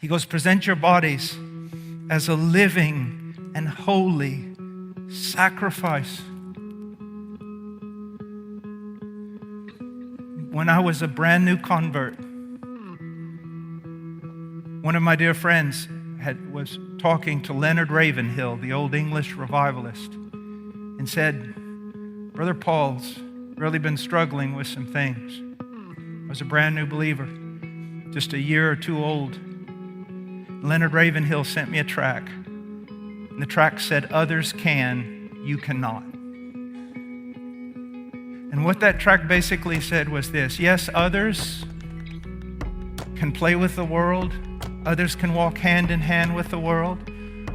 He goes, present your bodies as a living and holy sacrifice. When I was a brand new convert, one of my dear friends was talking to Leonard Ravenhill, the old English revivalist, and said, Brother Paul's really been struggling with some things. I was a brand new believer, just a year or two old. Leonard Ravenhill sent me a tract, and the tract said, others can, you cannot. And what that tract basically said was this: yes, others can play with the world, others can walk hand in hand with the world,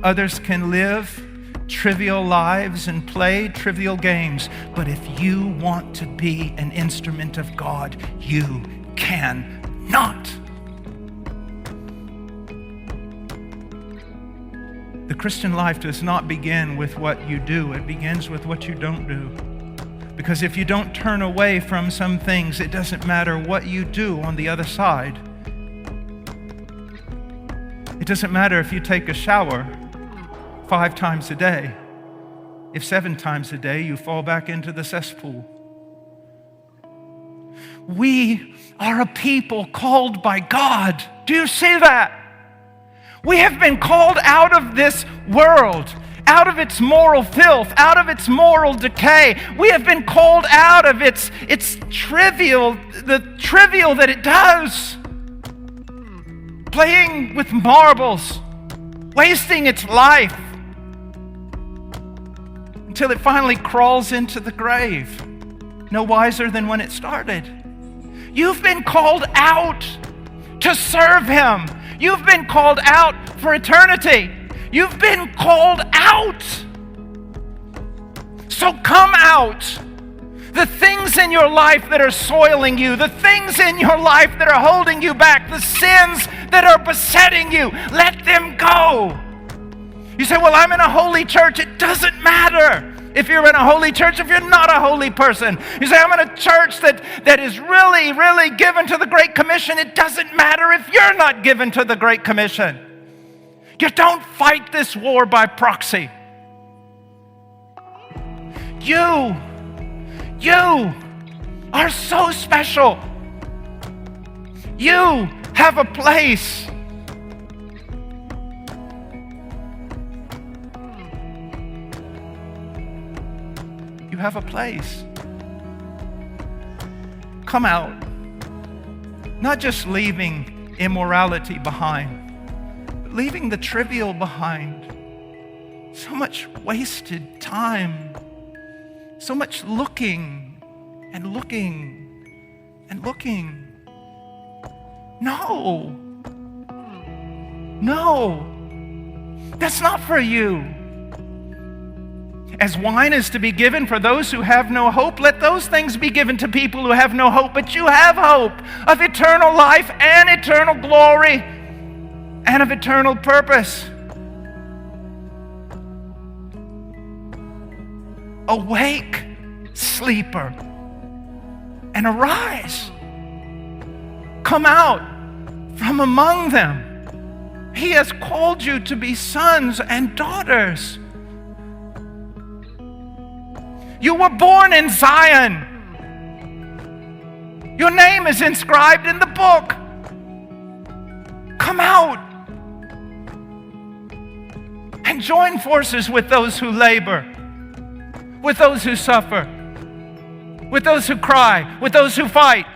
others can live trivial lives and play trivial games, but if you want to be an instrument of God, you cannot. The Christian life does not begin with what you do, it begins with what you don't do. Because if you don't turn away from some things, it doesn't matter what you do on the other side. It doesn't matter if you take a shower 5 times a day, if 7 times a day you fall back into the cesspool. We are a people called by God. Do you see that? We have been called out of this world, out of its moral filth, out of its moral decay. We have been called out of its trivial, the trivial that it does. Playing with marbles, wasting its life until it finally crawls into the grave, no wiser than when it started. You've been called out to serve Him. You've been called out for eternity. You've been called out. So come out. The things in your life that are soiling you, the things in your life that are holding you back, the sins that are besetting you, let them go. You say, well, I'm in a holy church. It doesn't matter if you're in a holy church, if you're not a holy person. You say, I'm in a church that is really, really given to the Great Commission. It doesn't matter if you're not given to the Great Commission. You don't fight this war by proxy. You are so special. You have a place. You have a place. Come out. Not just leaving immorality behind, but leaving the trivial behind. So much wasted time. So much looking and looking and looking. No. That's not for you. As wine is to be given for those who have no hope, let those things be given to people who have no hope. But you have hope of eternal life and eternal glory and of eternal purpose. Awake, sleeper, and arise. Come out from among them. He has called you to be sons and daughters. You were born in Zion. Your name is inscribed in the book. Come out and join forces with those who labor, with those who suffer, with those who cry, with those who fight.